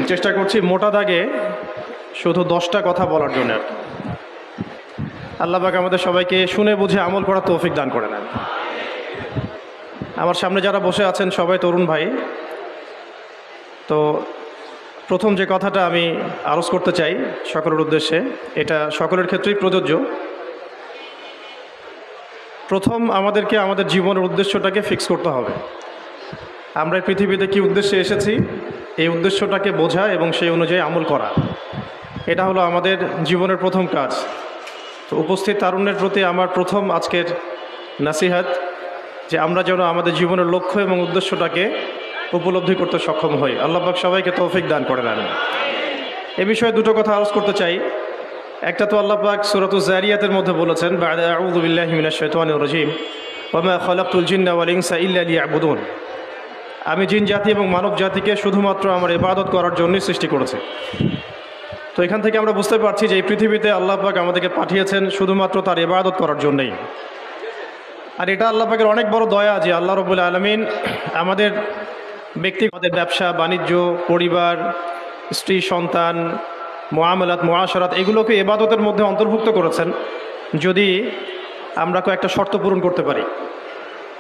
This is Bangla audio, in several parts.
চেষ্টা করছি মোটা দাগে শুধু 10টা কথা বলার জন্য। আল্লাহ পাক আমাদের সবাইকে শুনে বুঝে আমল করার তৌফিক দান করে নেন। আমার সামনে যারা বসে আছেন সবাই তরুণ ভাই। তো প্রথম যে কথাটা আমি আরজ করতে চাই সকলের উদ্দেশ্যে, এটা সকলের ক্ষেত্রেই প্রযোজ্য। প্রথম আমাদেরকে আমাদের জীবনের উদ্দেশ্যটাকে ফিক্স করতে হবে। আমরা এই পৃথিবীতে কী উদ্দেশ্যে এসেছি, এই উদ্দেশ্যটাকে বোঝা এবং সেই অনুযায়ী আমল করা, এটা হলো আমাদের জীবনের প্রথম কাজ। তো উপস্থিত তারুণ্যের প্রতি আমার প্রথম আজকের নাসিহাত যে আমরা যেন আমাদের জীবনের লক্ষ্য এবং উদ্দেশ্যটাকে উপলব্ধি করতে সক্ষম হই। আল্লাহ পাক সবাইকে তৌফিক দান করে নেন। এ বিষয়ে দুটো কথা আলোচনা করতে চাই। একটা তো আল্লাহ পাক সূরাতুজ যারিয়াতের মধ্যে বলেছেন, বা'দা আউযু বিল্লাহি মিনাশ শাইতানির রাজীম, ওয়া মা খালাকতুল জিন্না ওয়াল ইনসা ইল্লা লিয়াবুদুন। আমি জিন জাতি এবং মানব জাতিকে শুধুমাত্র আমার ইবাদত করার জন্যই সৃষ্টি করেছি। তো এখান থেকে আমরা বুঝতে পারছি যে এই পৃথিবীতে আল্লাহ পাক আমাদেরকে পাঠিয়েছেন শুধুমাত্র তার ইবাদত করার জন্যই। আর এটা আল্লাহ পাকের অনেক বড় দয়া যে আল্লাহ রাব্বুল আলামিন আমাদের ব্যক্তিগত ব্যবসা বাণিজ্য, পরিবার, স্ত্রী সন্তান, মুআমালাত মুআশারাত এগুলোকে ইবাদতের মধ্যে অন্তর্ভুক্ত করেছেন যদি আমরা কয়েকটা শর্ত পূরণ করতে পারি।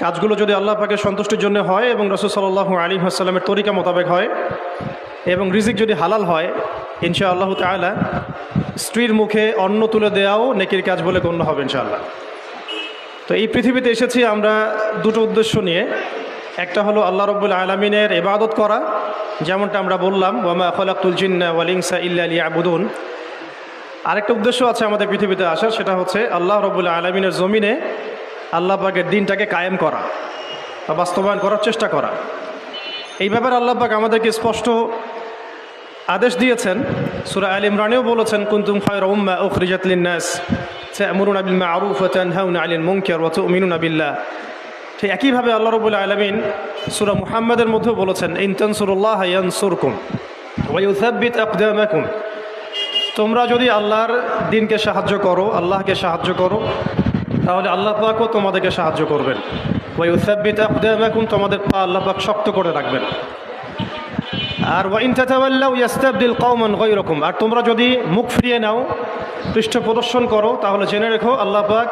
কাজগুলো যদি আল্লাহ পাকের সন্তুষ্টির জন্য হয় এবং রাসূল সাল্লাল্লাহু আলাইহি ওয়াসাল্লামের তরিকা মোতাবেক হয় এবং রিজিক যদি হালাল হয়, ইনশাআল্লাহ তাআলা স্ত্রীর মুখে অন্ন তুলে দেওয়াও নেকির কাজ বলে গণ্য হবে ইনশাআল্লাহ। তো এই পৃথিবীতে এসেছি আমরা দুটো উদ্দেশ্য নিয়ে। একটা হলো আল্লাহ রাব্বুল আলামিনের ইবাদত করা, যেমনটা আমরা বললাম, ওয়া মা খালাকতুল জিন্না ওয়াল ইনসা ইল্লা লিয়াবুদুন। আরেকটা উদ্দেশ্য আছে আমাদের পৃথিবীতে আসার, সেটা হচ্ছে আল্লাহ রাব্বুল আলামিনের জমিনে আল্লাহ পাকের দিনটাকে কায়েম করা বা বাস্তবায়ন করার চেষ্টা করা। এই ব্যাপারে আল্লাহ পাক আমাদেরকে স্পষ্ট আদেশ দিয়েছেন। সূরা আল ইমরানেও বলেছেন, কুনতুম খায়রা উম্মাহ উখরিজাত লিন-নাস তা'মুরুনা বিল মা'রুফ ওয়া তানহাউনা 'আনিল মুনকার ওয়া তু'মিনুনা বিল্লাহ। ঠিক একইভাবে আল্লাহ রাব্বুল আলামিন সূরা মুহাম্মাদের মধ্যেও বলেছেন, ইন তানসুরুল্লাহ ইয়ানসুরকুম ওয়া ইউসাব্বিত আকদামাকুম। তোমরা যদি আল্লাহর দ্বীনকে সাহায্য করো, আল্লাহকে সাহায্য করো, তাহলে আল্লাহ পাকও তোমাদেরকে সাহায্য করবেন। ওয়া ইউসাব্বিত আকদামাকুম, তোমাদের পা আল্লাহ পাক শক্ত করে রাখবেন। আর ওয়া ইন তাতাওয়াল্লাউ ইয়াস্তাবদিল কওমান গায়রাকুম, আর তোমরা যদি মুখ ফিরিয়ে নাও, পৃষ্ঠ প্রদর্শন করো, তাহলে জেনে রেখো আল্লাহ পাক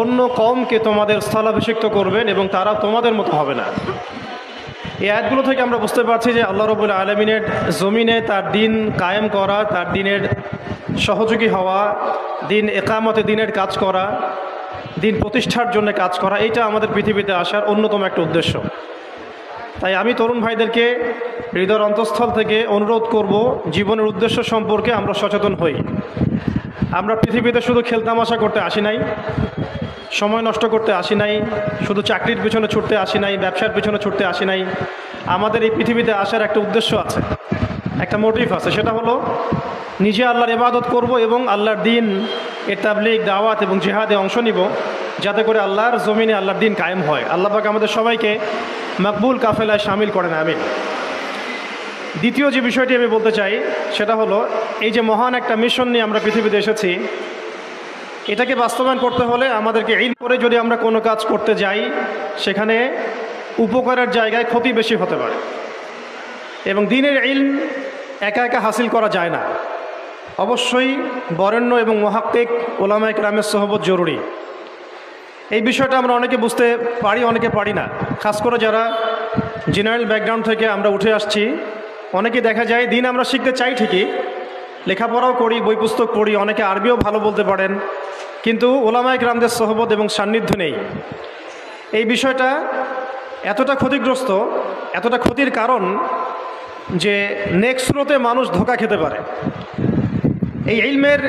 অন্য কওমকে তোমাদের স্থলাভিষিক্ত করবেন এবং তারা তোমাদের মতো হবে না। এই আয়াতগুলো থেকে আমরা বুঝতে পারছি যে আল্লাহ রাব্বুল আলামিনের জমিনে তার দিন কায়েম করা, তার দিনের সহযোগী হওয়া, দিন ইকামতে দিনের কাজ করা, দিন প্রতিষ্ঠার জন্য কাজ করা, এইটা আমাদের পৃথিবীতে আসার অন্যতম একটা উদ্দেশ্য। তাই আমি তরুণ ভাইদেরকে হৃদয়ের অন্তঃস্থল থেকে অনুরোধ করব, জীবনের উদ্দেশ্য সম্পর্কে আমরা সচেতন হই। আমরা পৃথিবীতে শুধু খেলতামাশা করতে আসি নাই, সময় নষ্ট করতে আসি নাই, শুধু চাকরির পিছনে ছুটতে আসি নাই, ব্যবসার পিছনে ছুটতে আসি নাই। আমাদের এই পৃথিবীতে আসার একটা উদ্দেশ্য আছে, একটা মোটিভ আছে, সেটা হলো নিজে আল্লাহর ইবাদত করব এবং আল্লাহর দিন এর তাবলীগ, দাওয়াত এবং জিহাদে অংশ নিব, যাতে করে আল্লাহর জমিনে আল্লাহর দিন কায়েম হয়। আল্লাহ পাক আমাদের সবাইকে মকবুল কাফেলায় শামিল করেন, আমিন। দ্বিতীয় যে বিষয়টি আমি বলতে চাই সেটা হলো, এই যে মহান একটা মিশন নিয়ে আমরা পৃথিবীতে এসেছি, এটাকে বাস্তবায়ন করতে হলে আমাদেরকে ইলম করে যদি আমরা কোনো কাজ করতে যাই, সেখানে উপকারের জায়গায় ক্ষতি বেশি হতে পারে। এবং দ্বীনের ইলম একা একা হাসিল করা যায় না, অবশ্যই বরেণ্য এবং মুহাক্কিক উলামায়ে কেরামের সোহবত জরুরি। এই বিষয়টা আমরা অনেকে বুঝতে পারি, অনেকে পারি না। খাস করে যারা জেনারেল ব্যাকগ্রাউন্ড থেকে আমরা উঠে আসছি, অনেকে দেখা যায় দিন আমরা শিখতে চাই ঠিকই, লেখাপড়াও করি, বই পুস্তক পড়ি, অনেকে আরবিও ভালো বলতে পারেন, কিন্তু উলামায়ে কেরামদের সোহবত এবং সান্নিধ্য নেই। এই বিষয়টা এতটা ক্ষতিগ্রস্ত, এতটা ক্ষতির কারণ যে নেক্সট স্রোতে মানুষ ধোঁকা খেতে পারে। এই ইলমের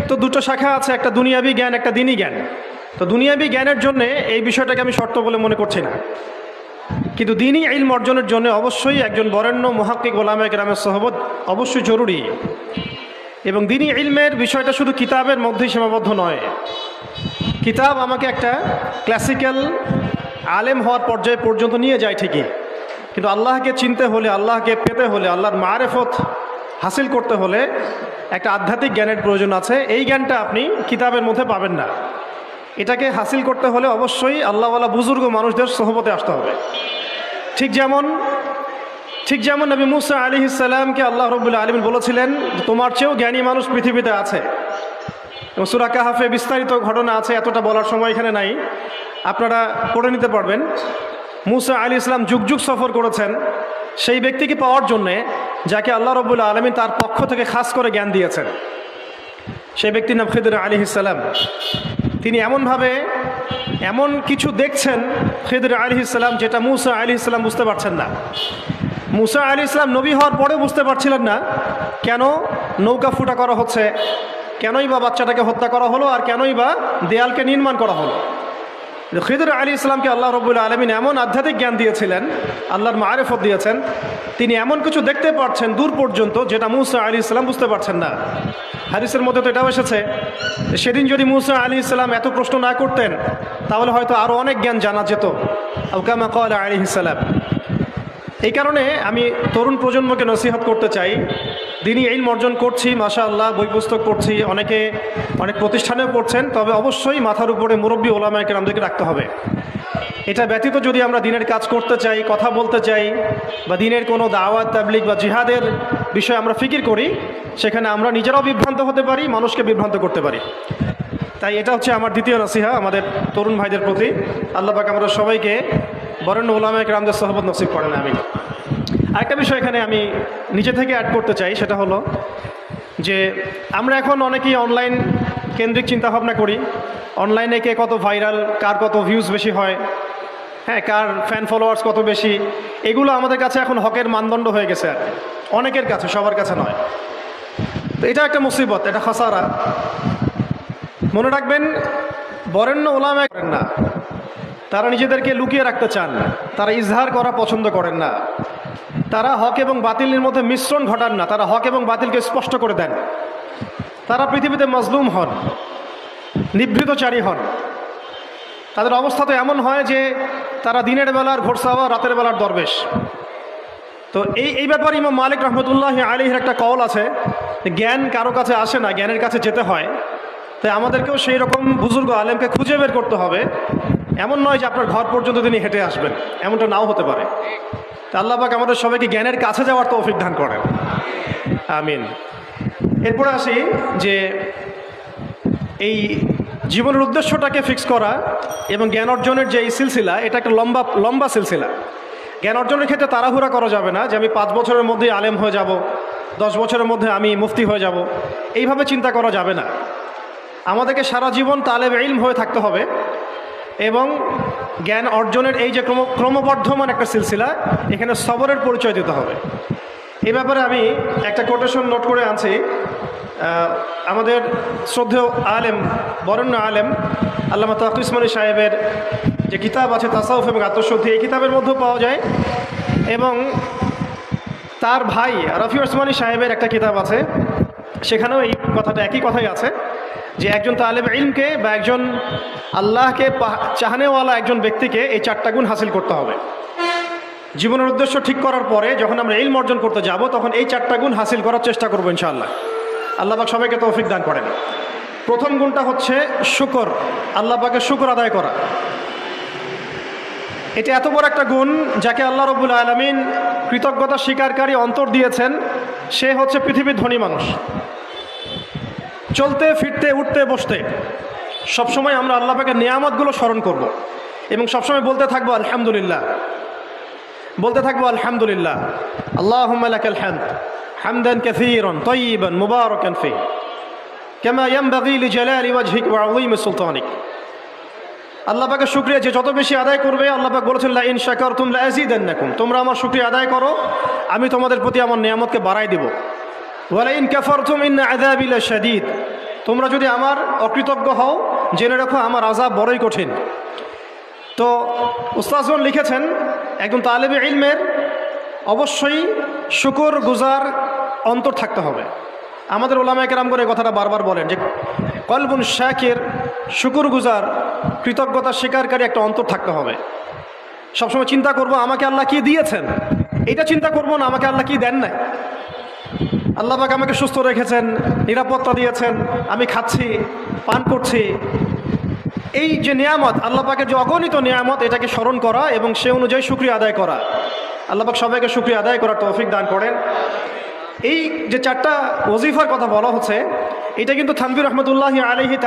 তো দুটো শাখা আছে, একটা দুনিয়াবি জ্ঞান, একটা দ্বীনি জ্ঞান। তো দুনিয়াবি জ্ঞানের জন্য এই বিষয়টাকে আমি শর্ত বলে মনে করছি না, কিন্তু দ্বীনি ইলম অর্জনের জন্য অবশ্যই একজন বরেণ্য মুহাক্কিক উলামায়ে কেরামের সোহবত অবশ্যই জরুরি। এবং দ্বীনি ইলমের বিষয়টা শুধু কিতাবের মধ্যেই সীমাবদ্ধ নয়। কিতাব আমাকে একটা ক্লাসিক্যাল আলেম হওয়ার পর্যায়ে পর্যন্ত নিয়ে যায় ঠিকই, কিন্তু আল্লাহকে চিনতে হলে, আল্লাহকে পেতে হলে, আল্লাহর মারেফত হাসিল করতে হলে একটা আধ্যাত্মিক জ্ঞানের প্রয়োজন আছে। এই জ্ঞানটা আপনি কিতাবের মধ্যে পাবেন না। এটাকে হাসিল করতে হলে অবশ্যই আল্লাহওয়ালা বুজুর্গ মানুষদের সোহবতে আসতে হবে। ঠিক যেমন ঠিক যেমন নবী মুসা আলাইহিস সালামকে আল্লাহ রাব্বুল আলামিন বলেছিলেন তোমার চেয়েও জ্ঞানী মানুষ পৃথিবীতে আছে। সূরা কাহফে বিস্তারিত ঘটনা আছে, এতটা বলার সময় এখানে নাই, আপনারা পড়ে নিতে পারবেন। মুসা আলাইহিস সালাম যুগ যুগ সফর করেছেন সেই ব্যক্তিকে পাওয়ার জন্যে যাকে আল্লাহ রাব্বুল আলামিন তার পক্ষ থেকে খাস করে জ্ঞান দিয়েছেন। সেই ব্যক্তির নাম খিদর আলাইহিস সালাম। তিনি এমনভাবে এমন কিছু দেখছেন খিদর আলাইহিস সালাম যেটা মুসা আলাইহিস সালাম বুঝতে পারছেন না। মুসা আলাইহিস সালাম নবী হওয়ার পরেও বুঝতে পারছিলেন না কেন নৌকা ফুটা করা হচ্ছে, কেনই বা বাচ্চাটাকে হত্যা করা হলো, আর কেনই বা দেয়ালকে নির্মাণ করা হলো। খিদর আলাইহিস সালামকে আল্লাহ রাব্বুল আলামিন এমন আধ্যাত্মিক জ্ঞান দিয়েছিলেন, আল্লাহর মারিফত দিয়েছেন, তিনি এমন কিছু দেখতে পাচ্ছেন দূর পর্যন্ত যেটা মুসা আলাইহিস সালাম বুঝতে পারছেন না। হাদিসের মধ্যে তো এটাও এসেছে সেদিন যদি মুসা আলাইহিস সালাম এত প্রশ্ন না করতেন তাহলে হয়তো আরও অনেক জ্ঞান জানা যেত, আও কামা ক্বালা আলাইহিস সালাম। এই কারণে আমি তরুণ প্রজন্মকে নসিহত করতে চাই, দিনই ইলম অর্জন করছি মাশাআল্লাহ, বই পুস্তক পড়ছি, অনেকে অনেক প্রতিষ্ঠানেও পড়ছেন, তবে অবশ্যই মাথার উপরে মুরব্বী ওলামায়ে কেরামদেরকে রাখতে হবে। এটা ব্যতীত যদি আমরা দিনের কাজ করতে চাই, কথা বলতে চাই, বা দিনের কোনো দাওয়াত তাবলিগ বা জিহাদের বিষয়ে আমরা ফিকির করি, সেখানে আমরা নিজেরাও বিভ্রান্ত হতে পারি, মানুষকে বিভ্রান্ত করতে পারি। তাই এটা হচ্ছে আমার দ্বিতীয় নসিহা আমাদের তরুণ ভাইদের প্রতি। আল্লাহ পাক আমরা সবাইকে বরেণ্য ওলামায়ে কেরামদের সোহবত নসিব করেন, আমিন। আরেকটা বিষয় এখানে আমি নিজে থেকে অ্যাড করতে চাই, সেটা হলো যে আমরা এখন অনেকেই অনলাইন কেন্দ্রিক চিন্তাভাবনা করি। অনলাইনে কে কত ভাইরাল, কার কত ভিউজ বেশি হয়, হ্যাঁ, কার ফ্যান ফলোয়ার্স কত বেশি, এগুলো আমাদের কাছে এখন হকের মানদণ্ড হয়ে গেছে, আর অনেকের কাছে, সবার কাছে নয়। তো এটা একটা মুসিবত, এটা খাসারা। মনে রাখবেন, বরেণ্য ওলামায়ে করেন না, তারা নিজেদেরকে লুকিয়ে রাখতে চান, তারা ইজহার করা পছন্দ করেন না, তারা হক এবং বাতিলের মধ্যে মিশ্রণ ঘটান না, তারা হক এবং বাতিলকে স্পষ্ট করে দেন। তারা পৃথিবীতে মাজলুম হন, নিভৃতচারী হন। তাদের অবস্থা তো এমন হয় যে তারা দিনের বেলার ঘোড়সাওয়া, রাতের বেলার দরবেশ। তো এই ব্যাপারে ইমাম মালিক রহমতুল্লাহি আলাইহির একটা কওল আছে, জ্ঞান কারো কাছে আসে না, জ্ঞানের কাছে যেতে হয়। তাই আমাদেরকেও সেই রকম বুজুর্গ আলেমকে খুঁজে বের করতে হবে। এমন নয় যে আপনার ঘর পর্যন্ত তিনি হেঁটে আসবেন, এমনটা নাও হতে পারে। তা আল্লাহ পাক আমাদের সবাইকে জ্ঞানের কাছে যাওয়ার তৌফিক দান করেন, আমিন। এরপরে আসি যে এই জীবনের উদ্দেশ্যটাকে ফিক্স করা এবং জ্ঞান অর্জনের যে এই সিলসিলা, এটা একটা লম্বা সিলসিলা। জ্ঞান অর্জনের ক্ষেত্রে তাড়াহুড়া করা যাবে না যে আমি 5 বছরের মধ্যে আলেম হয়ে যাব, 10 বছরের মধ্যে আমি মুফতি হয়ে যাব, এইভাবে চিন্তা করা যাবে না। আমাদেরকে সারা জীবন তালেবে ইলম হয়ে থাকতে হবে এবং জ্ঞান অর্জনের এই যে ক্রমবর্ধমান একটা সিলসিলা, এখানে সবরের পরিচয় দিতে হবে। এই ব্যাপারে আমি একটা কোটেশন নোট করে আনছি। আমাদের শ্রদ্ধেয় আলেম, বরেণ্য আলেম আল্লামা তাকি উসমানী সাহেবের যে কিতাব আছে তাসাউফ এবং আত্মশুদ্ধি, এই কিতাবের মধ্যেও পাওয়া যায়, এবং তার ভাই রফি উসমানী সাহেবের একটা কিতাব আছে, সেখানেও এই কথাটা, একই কথাই আছে যে একজন তালেবে ইলমকে বা একজন আল্লাহকে চাহনেওয়ালা একজন ব্যক্তিকে এই 4টা গুণ হাসিল করতে হবে। জীবনের উদ্দেশ্য ঠিক করার পরে যখন আমরা ইলম অর্জন করতে যাব, তখন এই 4টা গুণ হাসিল করার চেষ্টা করবো ইনশাআল্লাহ। আল্লাহ পাক সবাইকে তৌফিক দান করেন। প্রথম গুণটা হচ্ছে শুকর, আল্লাহ পাকের শুকর আদায় করা। এটা এত বড় একটা গুণ যাকে আল্লাহ রাব্বুল আলামিন কৃতজ্ঞতা স্বীকারকারী অন্তর দিয়েছেন, সে হচ্ছে পৃথিবীর ধনী মানুষ। চলতে ফিরতে উঠতে বসতে সবসময় আমরা আল্লাহ পাকের নিয়ামতগুলো স্মরণ করব এবং সবসময় বলতে থাকবো আলহামদুলিল্লাহ, বলতে থাকবো আলহামদুলিল্লাহ। আল্লাহুম্মা লাকাল হামদ হামদান কাসীরান তাইয়িবান মুবারাকান ফীহি কামা ইয়ানবাগী লিজালালি ওয়াজহিক ওয়া আযীমি সুলতানিক। আল্লাহ পাকের শুকরিয়া যে যত বেশি আদায় করবে, আল্লাহ পাক বলেছেন লা ইন শাকারতুম লা আযীদান্নাকুম, তোমরা আমার শুকরিয়া আদায় করো, আমি তোমাদের প্রতি আমার নিয়ামতকে বাড়াই দেব। ওয়ালা ইন কাফারতুম ইন্না আযাবি লাশাদীদ, তোমরা যদি আমার অকৃতজ্ঞ হও জেনে রাখো আমার আযাব বড়ই কঠিন। তো উস্তাজগণ লিখেছেন একজন তালেবে ইলমের অবশ্যই শুকর গুজার অন্তর থাকতে হবে। আমাদের ওলামায়ে কেরামগণ এই কথাটা বারবার বলেন যে কলবুন শাকির, শুকর গুজার, কৃতজ্ঞতা স্বীকারকারী একটা অন্তর থাকতে হবে। সবসময় চিন্তা করব আমাকে আল্লাহ কি দিয়েছেন, এটা চিন্তা করব না আমাকে আল্লাহ কি দেন নাই। আল্লাহ পাক আমাকে সুস্থ রেখেছেন, নিরাপত্তা দিয়েছেন, আমি খাচ্ছি, পান করছি, এই যে নিয়ামত, আল্লাহ পাকের যে অগণিত নিয়ামত, এটাকে স্মরণ করা এবং সে অনুযায়ী শুকরিয়া আদায় করা। আল্লাহ পাক সবাইকে শুকরিয়া আদায় করার তৌফিক দান করেন। এই যে 4টা ওজিফার কথা বলা হচ্ছে, এটা কিন্তু থানভী রহমতুল্লাহি আলাইহি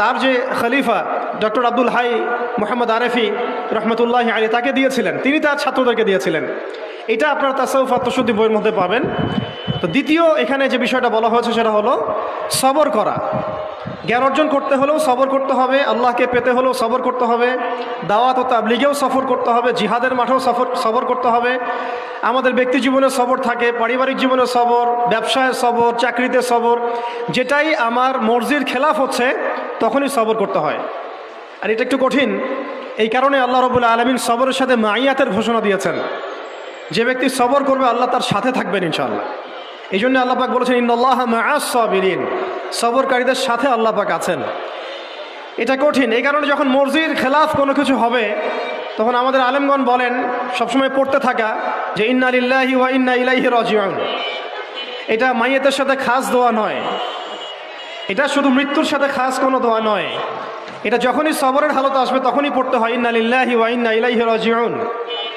তার যে খলিফা ডক্টর আব্দুল হাই মোহাম্মদ আরেফি রহমতুল্লাহি আলাইহি তাকে দিয়েছিলেন, তিনি তার ছাত্রদেরকে দিয়েছিলেন। এটা আপনারা তাসাউফ আত্মশুদ্ধি বইয়ের মধ্যে পাবেন। তো দ্বিতীয় এখানে যে বিষয়টা বলা হয়েছে সেটা হলো সবর করা। জ্ঞান অর্জন করতে হলেও সবর করতে হবে, আল্লাহকে পেতে হলেও সবর করতে হবে, দাওয়াত ও তাবলীগেও সফর করতে হবে, জিহাদের মাঠেও সবর করতে হবে। আমাদের ব্যক্তি জীবনে সবর থাকে, পারিবারিক জীবনে সবর, ব্যবসায় সবর, চাকরিতে সবর। যেটাই আমার মর্জির খেলাফ হচ্ছে তখনই সবর করতে হয়। আর এটা একটু কঠিন, এই কারণে আল্লাহ রাব্বুল আলামিন সবরের সাথে মাইয়াতের ঘোষণা দিয়েছেন। যে ব্যক্তি সবর করবে আল্লাহ তার সাথে থাকবেন ইনশাআল্লাহ। এই জন্য আল্লাহ পাক বলেছেন ইন্নাল্লাহা মাআস সাবিরিন, সবরকারীদের সাথে আল্লাহ পাক আছেন। এটা কঠিন, এই কারণে যখন মর্জির খেলাফ কোনো কিছু হবে তখন আমাদের আলেমগণ বলেন সবসময় পড়তে থাকা যে ইন্না লিল্লাহি ওয়া ইন্না ইলাইহি রাজিউন। এটা মাইয়াতের সাথে খাস দোয়া নয়, এটা শুধু মৃত্যুর সাথে খাস কোনো দোয়া নয়, এটা যখনই সবরের হালত আসবে তখনই পড়তে হয় ইন্না লিল্লাহি ওয়া ইন্না ইলাইহি রাজিউন।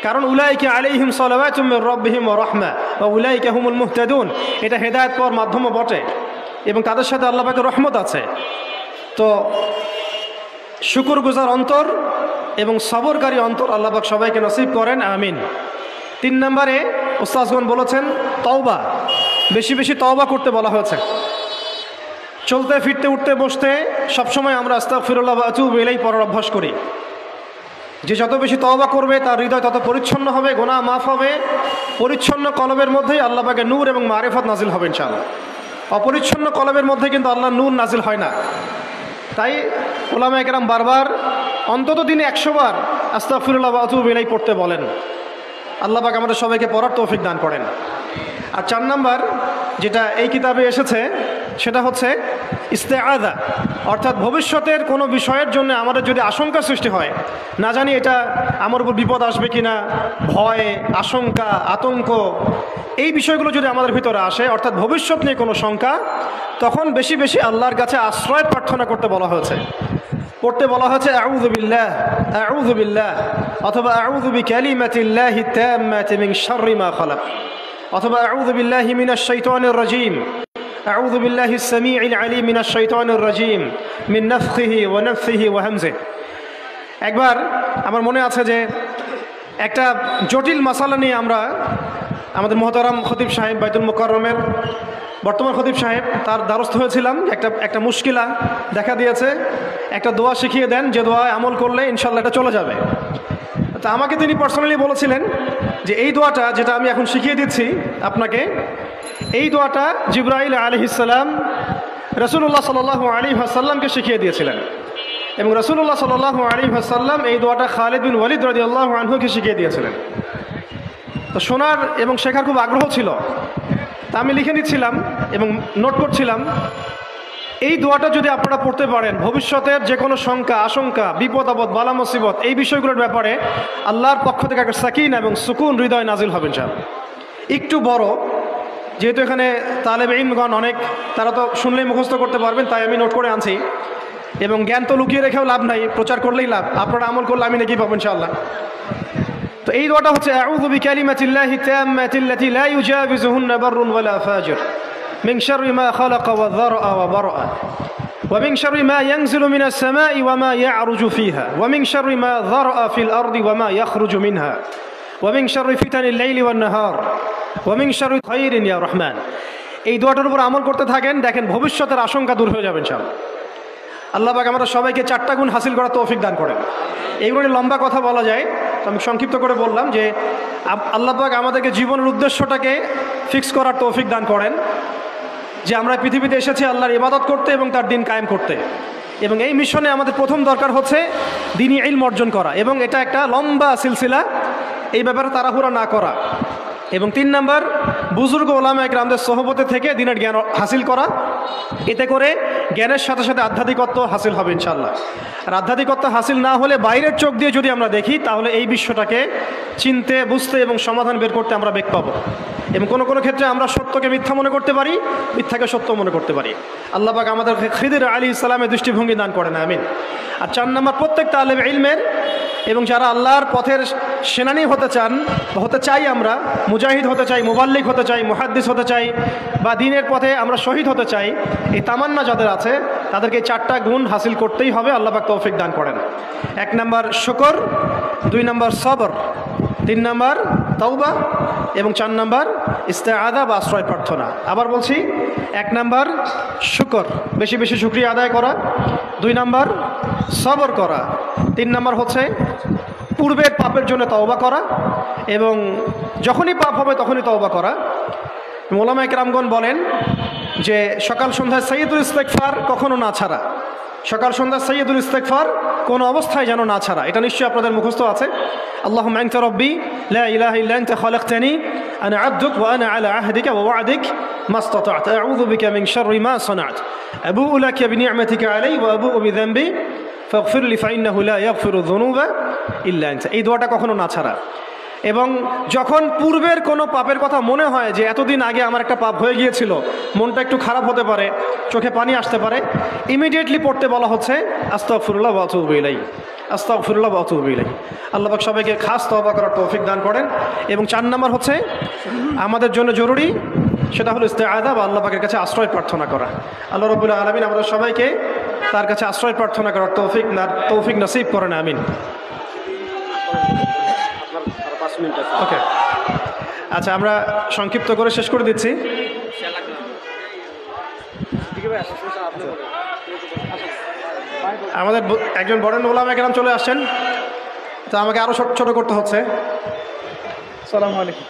কারণ উলাইকা আলাইহিম সালাওয়াতুম মির রাব্বিহিম ওয়া রাহমা ওয়া উলাইকা হুমুল মুহতাদুন। এটা হেদায়েত পাওয়ার মাধ্যমও বটে এবং তাদের সাথে আল্লাহ পাকের রহমত আছে। তো শুকরগুজার অন্তর এবং সবরকারী অন্তর আল্লাহ পাক সবাইকে নসিব করেন, আমিন। 3 নম্বরে উস্তাদগণ বলেছেন তওবা, বেশি বেশি তওবা করতে বলা হয়েছে। চলতে ফিরতে উঠতে বসতে সবসময় আমরা আস্তাগফিরুল্লাহ ওয়া আতুবু ইলাইহি পড়ার অভ্যাস করি। যে যত বেশি তওবা করবে তার হৃদয় তত পরিচ্ছন্ন হবে, গুনাহ মাফ হবে। পরিচ্ছন্ন কলবের মধ্যেই আল্লাহ পাকের নূর এবং মারিফত নাজিল হবে ইনশাআল্লাহ। অপরিচ্ছন্ন কলবের মধ্যে কিন্তু আল্লাহর নূর নাজিল হয় না। তাই উলামায়ে কেরাম বারবার অন্তত দিনে 100 বার আস্তাগফিরুল্লাহ ওয়া আতুবু ইলাইহি পড়তে বলেন। আল্লাহ পাক আমাদের সবাইকে পড়ার তৌফিক দান করেন। আর 4 নাম্বার যেটা এই কিতাবে এসেছে সেটা হচ্ছে ইস্তেআযা, অর্থাৎ ভবিষ্যতের কোনো বিষয়ের জন্য আমাদের যদি আশঙ্কা সৃষ্টি হয়, না জানি এটা আমার উপর বিপদ আসবে কিনা, ভয়, আশঙ্কা, আতঙ্ক, এই বিষয়গুলো যদি আমাদের ভিতরে আসে, অর্থাৎ ভবিষ্যৎ নিয়ে কোনো শঙ্কা, তখন বেশি বেশি আল্লাহর কাছে আশ্রয় প্রার্থনা করতে বলা হয়েছে। পড়তে বলা হয়েছে আউযু বিল্লাহ, আউযু বিল্লাহ, অথবা আউযু বিকালিমাতিল্লাহি তাম্মাতি মিন শাররি মা খালাক, অথবা আউযু বিল্লাহি মিনাশ শাইতানির রাজীম, আউযু বিল্লাহিস সামিউল আলীম মিনাশ শাইতানির রাজীম মিন নাফখিহি ওয়া নাফসিহি ওয়া হামজিহি। একবার আমার মনে আছে যে একটা জটিল মাসালা নিয়ে আমরা আমাদের মুহতারাম খতিব সাহেব বাইতুল মুকাররমের বর্তমান খতিব সাহেব তার দ্বারস্থ হয়েছিলাম। একটা মুশকিলা দেখা দিয়েছে, একটা দোয়া শিখিয়ে দেন যে দোয়া আমল করলে ইনশাআল্লাহ এটা চলে যাবে। তা আমাকে তিনি পার্সোনালি বলেছিলেন যে এই দোয়াটা যেটা আমি এখন শিখিয়ে দিচ্ছি আপনাকে, এই দোয়াটা জিবরাইল আলাইহিস সালাম রাসূলুল্লাহ সাল্লাল্লাহু আলাইহি ওয়াসাল্লামকে শিখিয়ে দিয়েছিলেন এবং রাসূলুল্লাহ সাল্লাল্লাহু আলাইহি ওয়াসাল্লাম এই দোয়াটা খালিদ বিন ওয়ালিদ রাদিয়াল্লাহু আনহুকে শিখিয়ে দিয়েছিলেন। তো শোনার এবং শেখার খুব আগ্রহ ছিল, তা আমি লিখে নিচ্ছিলাম এবং নোট করছিলাম। এই দোয়াটা যদি আপনারা পড়তে পারেন, ভবিষ্যতের যে কোনো শঙ্কা, আশঙ্কা, বিপদ আপদ, বালা মুসিবত, এই বিষয়গুলোর ব্যাপারে আল্লাহর পক্ষ থেকে একটা সাকিন এবং সুকুন হৃদয় নাজিল হবেন। একটু বড়, যেহেতু এখানে তালেব ইলমগণ অনেক, তারা তো শুনলেই মুখস্থ করতে পারবেন, তাই আমি নোট করে আনছি। এবং জ্ঞান তো লুকিয়ে রেখেও লাভ নাই, প্রচার করলেই লাভ। আপনারা আমল করলে আমি নাকি পাবো ইনশাআল্লাহ। তো এই দোয়াটা হচ্ছে আউযু বিকালিমাতিল্লাহি তাম্মাতিল্লাতি লা ইউজাবিজুহুন্না বাররুন ওয়ালা ফাজির মিন শাররি মা খালাকা ওয়া যারআ ওয়া বারআ ওয়া মিন শাররি মা ইয়ানজিলু মিনাস সামাই ওয়া মা ইয়া'রুজু ফিহা ওয়া মিন শাররি মা যারআ ফিল আরদি ওয়া মা ইয়াখরুজু মিনহা ওয়া মিন শাররি ফিতানিল লাইলি ওয়ান নাহার ওয়া মিন শাররি খায়রিন ইয়া রহমান। এই দোয়াটার উপর আমল করতে থাকেন, দেখেন ভবিষ্যতের আশঙ্কা দূর হয়ে যাবে ইনশাআল্লাহ। আল্লাহ পাক আমরা সবাইকে 4টা গুণ হাসিল করার তৌফিক দান করেন। এইগুলো নিয়ে লম্বা কথা বলা যায়, তো আমি সংক্ষিপ্ত করে বললাম যে আল্লাহ পাক আমাদেরকে জীবনের উদ্দেশ্যটাকে ফিক্স করার তৌফিক দান করেন, যে আমরা পৃথিবীতে এসেছি আল্লাহর ইবাদত করতে এবং তার দিন কায়েম করতে। এবং এই মিশনে আমাদের প্রথম দরকার হচ্ছে দ্বীনি ইলম অর্জন করা, এবং এটা একটা লম্বা সিলসিলা, এই ব্যাপারে তাড়াহুড়া না করা। এবং 3 নাম্বার, বুজুর্গ ওলামায়ে কেরামদের সোহবতে থেকে দিনের জ্ঞান হাসিল করা। এতে করে জ্ঞানের সাথে সাথে আধ্যাত্মিকত্ব হাসিল হবে ইনশাআল্লাহ। আর আধ্যাত্মিকত্ব হাসিল না হলে বাইরের চোখ দিয়ে যদি আমরা দেখি, তাহলে এই বিশ্বটাকে চিনতে, বুঝতে এবং সমাধান বের করতে আমরা বেগ পাবো। এবং কোনো কোনো ক্ষেত্রে আমরা সত্যকে মিথ্যা মনে করতে পারি, মিথ্যাকে সত্য মনে করতে পারি। আল্লাহ পাক আমাদেরকে খিদির আলাইহিস সালামের দৃষ্টিভঙ্গি দান করেন, আমিন। আর 4 নাম্বার, প্রত্যেক তালেব ইলমের এবং যারা আল্লাহর পথের সেনানী হতে চান বা হতে চাই, আমরা মুজাহিদ হতে চাই, মুবাল্লিগ হতে চাই, মুহাদ্দিস হতে চাই, বা দ্বীনের পথে আমরা শহীদ হতে চাই, এই তামান্না যাদের আছে তাদেরকে এই 4টা গুণ হাসিল করতেই হবে। আল্লাহ পাক তৌফিক দান করেন। 1 নম্বর শুকর, 2 নম্বর সবর, 3 নম্বর তাওবা এবং 4 নম্বর ইস্তেআযা বা আশ্রয় প্রার্থনা। আবার বলছি, 1 নম্বর শুকর, বেশি বেশি শুকরিয়া আদায় করা, 2 নম্বর সবর করা, 3 নম্বর হচ্ছে পূর্বের পাপের জন্য তওবা করা, এবং যখনই পাপ হবে তখনই তওবা করা। ওলামায়ে কেরামগণ বলেন যে সকাল সন্ধ্যায় সাইয়্যিদুল ইস্তিগফার কখনো না ছাড়া, সকাল সন্ধ্যা সাইয়্যিদুল ইস্তিগফার কোনো অবস্থায় যেন না ছাড়া। এটা নিশ্চয়ই আপনাদের মুখস্থ আছে। আল্লাহুম্মা আনতা রাব্বি লা ইলাহা ইল্লা আনতা খালাকতানি আনা আবদুক ওয়া আনা আলা আহদিকা ওয়া ওয়া'দিক মাসতাতা'তু আউযু বিকা মিন শাররি মা সানা'তু আবুউ লাকা বিনি'মাতিকা আলাইয়া ওয়া আবুউ বিযানবি ফাগফির লি ফাইন্নাহু লা ইয়াগফিরু যুনুবা ইল্লা আনতা। এই দোয়াটা কখনো না ছাড়া। এবং যখন পূর্বের কোনো পাপের কথা মনে হয় যে এতদিন আগে আমার একটা পাপ হয়ে গিয়েছিল, মনটা একটু খারাপ হতে পারে, চোখে পানি আসতে পারে, ইমিডিয়েটলি পড়তে বলা হচ্ছে আস্তাগফিরুল্লাহ ওয়া আতুবু ইলাইহি, আস্তাগফিরুল্লাহ ওয়া আতুবু ইলাইহি। আল্লাহ পাক সবাইকে খাস তওবা করার তৌফিক দান করেন। এবং 4 নম্বর হচ্ছে আমাদের জন্য জরুরি, সেটা হলো ইস্তেআযা বা আল্লাহ পাকের কাছে আশ্রয় প্রার্থনা করা। আল্লাহ রাব্বুল আলামিন আমাদের সবাইকে তার কাছে আশ্রয় প্রার্থনা করার তৌফিক নসিব করেন, আমিন। ওকে, আচ্ছা, আমরা সংক্ষিপ্ত করে শেষ করে দিচ্ছি। আমাদের একজন বড় ওলামায়ে কেরাম চলে আসছেন, তো আমাকে আরো ছোট করতে হচ্ছে। আসসালামু আলাইকুম।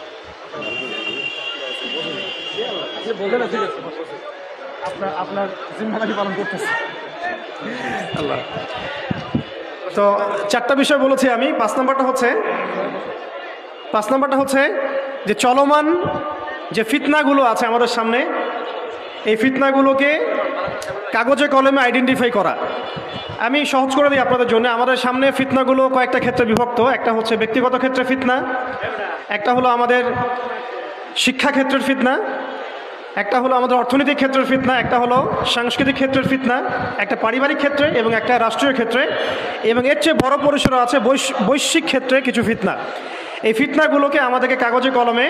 আপনার জিম্মাদারি পালন করতেছি। আল্লাহ। তো 4টা বিষয় বলেছি আমি। 5 নম্বরটা হচ্ছে যে চলমান যে ফিতনাগুলো আছে আমাদের সামনে, এই ফিতনাগুলোকে কাগজে কলমে আইডেন্টিফাই করা। আমি সহজ করে দিই আপনাদের জন্য। আমাদের সামনে ফিতনাগুলো কয়েকটা ক্ষেত্রে বিভক্ত। একটা হচ্ছে ব্যক্তিগত ক্ষেত্রে ফিতনা, একটা হলো আমাদের শিক্ষা ক্ষেত্রের ফিতনা, একটা হলো আমাদের অর্থনৈতিক ক্ষেত্রের ফিতনা, একটা হলো সাংস্কৃতিক ক্ষেত্রের ফিতনা, একটা পারিবারিক ক্ষেত্রে এবং একটা রাষ্ট্রীয় ক্ষেত্রে, এবং এর চেয়ে বড় পরিসরে আছে বৈশ্বিক ক্ষেত্রে কিছু ফিতনা। এই ফিতনাগুলোকে আমাদেরকে কাগজে কলমে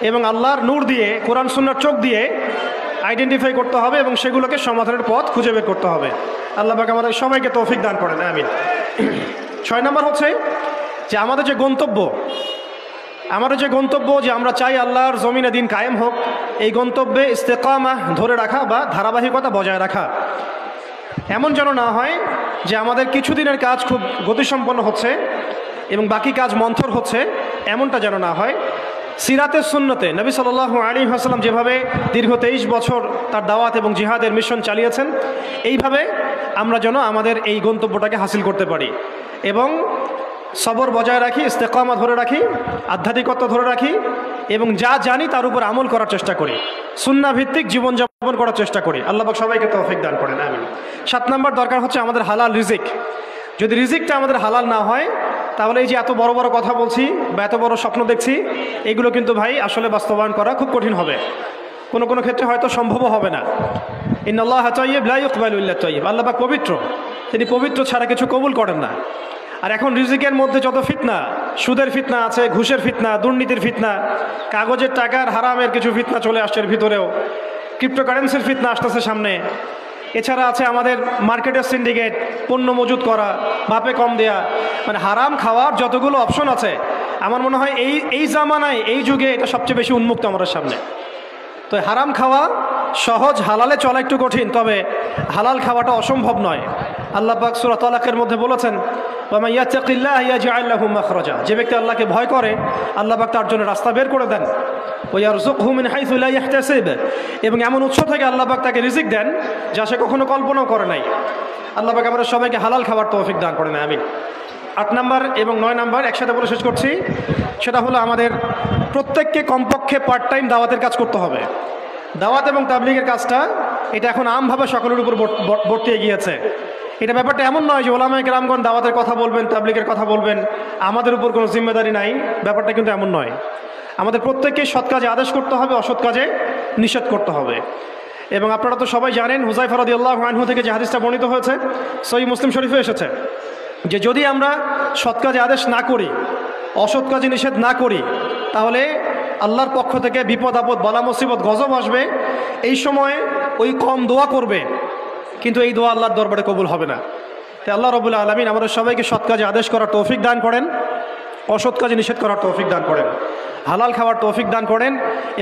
এবং আল্লাহর নূর দিয়ে, কোরআন সুন্নাহর চোখ দিয়ে আইডেন্টিফাই করতে হবে এবং সেগুলোকে সমাধানের পথ খুঁজে বের করতে হবে। আল্লাহ পাক আমাদের সবাইকে তৌফিক দান করেন, আমিন। 6 নম্বর হচ্ছে যে আমাদের যে গন্তব্য যে আমরা চাই আল্লাহর জমিনে দিন কায়েম হোক, এই গন্তব্যে ইস্তেকামাহ ধরে রাখা বা ধারাবাহিকতা বজায় রাখা। এমন যেন না হয় যে আমাদের কিছুদিনের কাজ খুব গতিসম্পন্ন হচ্ছে এবং বাকি কাজ মন্থর হচ্ছে, এমনটা যেন না হয়। সিরাতের সুন্নতে নবী সাল্লাল্লাহু আলাইহি ওয়াসাল্লাম যেভাবে দীর্ঘ 23 বছর তার দাওয়াত এবং জিহাদের মিশন চালিয়েছেন, এইভাবে আমরা যেন আমাদের এই গন্তব্যটাকে হাসিল করতে পারি এবং সবর বজায় রাখি, ইস্তেকামা ধরে রাখি, আধ্যাত্মিকতা ধরে রাখি এবং যা জানি তার উপর আমল করার চেষ্টা করি, সুন্নাহ ভিত্তিক জীবনযাপন করার চেষ্টা করি। আল্লাহ পাক সবাইকে তৌফিক দান করেন, আমিন। 7 নম্বর দরকার হচ্ছে আমাদের হালাল রিজিক। যদি রিজিকটা আমাদের হালাল না হয়, তাহলে এই যে এত বড় বড় কথা বলছি বা এত বড় স্বপ্ন দেখছি, এগুলো কিন্তু ভাই আসলে বাস্তবায়ন করা খুব কঠিন হবে। কোনো কোনো ক্ষেত্রে হয়তো সম্ভবও হবে না। ইন্নাল্লাহা তাইয়্যিব লা ইকবালু ইল্লা তাইয়্যিব। আল্লাহ পাক পবিত্র, তিনি পবিত্র ছাড়া কিছু কবুল করেন না। আর এখন রিজিকের মধ্যে যত ফিতনা, সুদের ফিতনা আছে, ঘুষের ফিতনা, দুর্নীতির ফিতনা, কাগজের টাকার হারামের কিছু ফিতনা চলে আসছে এর ভিতরেও, ক্রিপ্টোকারেন্সির ফিতনা আসতেছে সামনে। এছাড়া আছে আমাদের মার্কেটের সিন্ডিকেট, পণ্য মজুত করা, মাপে কম দেয়া, মানে হারাম খাওয়ার যতগুলো অপশন আছে, আমার মনে হয় এই জামানায়, এই যুগে এটা সবচেয়ে বেশি উন্মুক্ত আমাদের সামনে। তো হারাম খাওয়া সহজ, হালালে চলা একটু কঠিন, তবে হালাল খাওয়াটা অসম্ভব নয়। আল্লাহ পাক সূরা তালাকের মধ্যে বলেছেন, ওয়া মান ইয়াত্তাকিল্লাহ ইয়াজআল লাহু মাখরাজা। যে ব্যক্তি আল্লাহকে ভয় করে, আল্লাহ পাক তার জন্য রাস্তা বের করে দেন। ওয়া ইয়ারযুকহু মিন হাইসু লা ইয়াহতাসিব। এবং এমন উৎস থেকে আল্লাহ পাক তাকে রিজিক দেন যা সে কখনো কল্পনাও করে নাই। আল্লাহ পাক আমরা সবাইকে হালাল খাবার তৌফিক দান করেন, আমিন। 8 নম্বর এবং 9 নম্বর একসাথে বলে শেষ করছি। সেটা হলো আমাদের প্রত্যেককে কমপক্ষে পার্ট টাইম দাওয়াতের কাজ করতে হবে। দাওয়াত এবং তাবলীগের কাজটা এটা এখন আমভাবে সকলের উপর বর্তিয়ে গিয়েছে। এটা ব্যাপারটা এমন নয় যে ওলামায়ে কেরামগণ দাওয়াতের কথা বলবেন, তাবলীগের কথা বলবেন, আমাদের উপর কোনো জিম্মেদারি নাই। ব্যাপারটা কিন্তু এমন নয়। আমাদের প্রত্যেককে সৎ কাজে আদেশ করতে হবে, অসৎ কাজে নিষেধ করতে হবে। এবং আপনারা তো সবাই জানেন, হুযায়ফা রাদিয়াল্লাহু আনহু থেকে যে হাদিসটা বর্ণিত হয়েছে, সহিহ মুসলিম শরীফে এসেছে, যে যদি আমরা সৎ কাজে আদেশ না করি, অসৎ কাজে নিষেধ না করি, তাহলে আল্লাহর পক্ষ থেকে বিপদ আপদ বালা মুসিবত গজব আসবে। এই সময় ওই কম দোয়া করবে, কিন্তু এই দোয়া আল্লাহর দরবারে কবুল হবে না। তাই আল্লাহ রাব্বুল আলামিন আমাদের সবাইকে সৎ কাজে আদেশ করার তৌফিক দান করেন, অসৎ কাজে নিষেধ করার তৌফিক দান করেন, হালাল খাওয়ার তৌফিক দান করেন,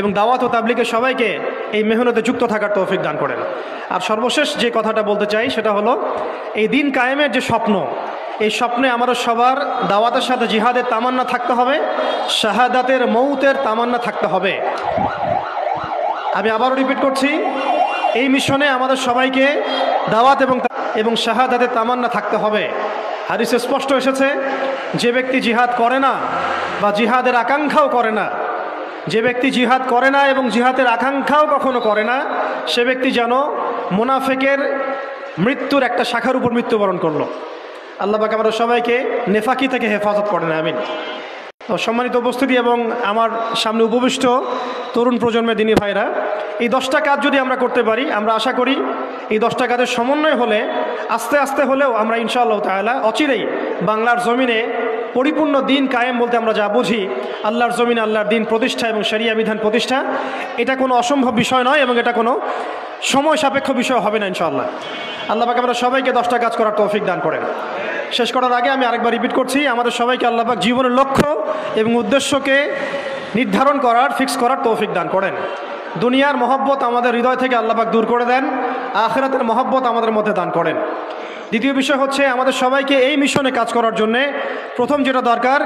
এবং দাওয়াত ও তাবলীগে সবাইকে এই মেহনতে যুক্ত থাকার তৌফিক দান করেন। আর সর্বশেষ যে কথাটা বলতে চাই সেটা হলো, এই দিন কায়েমের যে স্বপ্ন, এই স্বপ্নে আমাদের সবার দাওয়াতের সাথে জিহাদের তামান্না থাকতে হবে, শাহাদাতের মৌতের তামান্না থাকতে হবে। আমি আবারও রিপিট করছি, এই মিশনে আমাদের সবাইকে দাওয়াত এবং শাহাদাতের তামান্না থাকতে হবে। হাদিসে স্পষ্ট এসেছে, যে ব্যক্তি জিহাদ করে না বা জিহাদের আকাঙ্ক্ষাও করে না, যে ব্যক্তি জিহাদ করে না এবং জিহাদের আকাঙ্ক্ষাও কখনো করে না, সে ব্যক্তি যেন মুনাফিকের মৃত্যুর একটা শাখার উপর মৃত্যুবরণ করলো। আল্লাহ পাক আমাদের সবাইকে নেফাকি থেকে হেফাজত করেন, আমিন। তো সম্মানিত উপস্থিতি এবং আমার সামনে উপবিষ্ট তরুণ প্রজন্মের দিনী ভাইরা, এই 10টা কাজ যদি আমরা করতে পারি, আমরা আশা করি এই 10টা কাজের সমন্বয় হলে আস্তে আস্তে হলেও আমরা ইনশাআল্লাহ তাআলা অচিরেই বাংলার জমিনে পরিপূর্ণ দিন কায়েম বলতে আমরা যা বুঝি, আল্লাহর জমিনে আল্লাহর দিন প্রতিষ্ঠা এবং শরিয়া বিধান প্রতিষ্ঠা, এটা কোনো অসম্ভব বিষয় নয় এবং এটা কোনো সময় সাপেক্ষ বিষয় হবে না ইনশাআল্লাহ। আল্লাহ পাক আমরা সবাইকে 10টা কাজ করার তৌফিক দান করেন। শেষ করার আগে আমি আরেকবার রিপিট করছি, আমাদের সবাইকে আল্লাহ পাক জীবনের লক্ষ্য এবং উদ্দেশ্যকে নির্ধারণ করার, ফিক্স করার তৌফিক দান করেন। দুনিয়ার মহব্বত আমাদের হৃদয় থেকে আল্লাহ পাক দূর করে দেন, আখিরাতের মহব্বত আমাদের মধ্যে দান করেন। দ্বিতীয় বিষয় হচ্ছে, আমাদের সবাইকে এই মিশনে কাজ করার জন্যে প্রথম যেটা দরকার,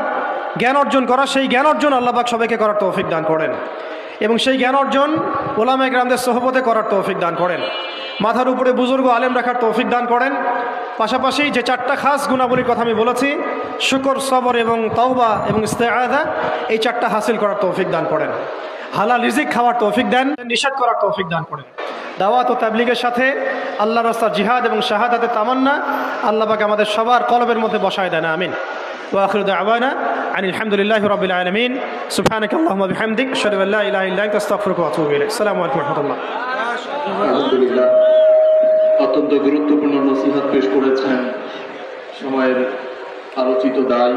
জ্ঞান অর্জন করা। সেই জ্ঞান অর্জন আল্লাহ পাক সবাইকে করার তৌফিক দান করেন এবং সেই জ্ঞান অর্জন উলামায়ে কেরামদের সোহবতে করার তৌফিক দান করেন। মাথার উপরে বুজুর্গ আলেম রাখার তৌফিক দান করেন। পাশাপাশি যে 4টা খাস গুণাবলীর কথা আমি বলেছি, শুকর, সবর এবং তাওবা এবং ইস্তেআযা, এই 4টা হাসিল করার তৌফিক দান করেন। হালাল রিজিক খাওয়ার তৌফিক দেন, নিষেধ করার তৌফিক দান করেন। দাওয়াত ও তাবলীগের সাথে আল্লাহর রাস্তার জিহাদ এবং শাহাদাতের তামান্না আল্লাহ পাক আমাদের সবার কলবের মধ্যে বসায় দেন, আমিন। ওয়া আখিরু দাওয়ানা আনিল হামদুলিল্লাহি রাব্বিল আলামিন। সুবহানাকাল্লাহুম্মা ওয়া বিহামদিক, আশহাদু আল্লা ইলাহা ইল্লা আনতা, আস্তাগফিরুকা ওয়া আতুবু ইলাইক। আসসালামু আলাইকুম ওয়া রাহমাতুল্লাহ। আলহামদুলিল্লাহ, অত্যন্ত গুরুত্বপূর্ণ নসিহত পেশ করেছেন সময়ের আলোচিত দায়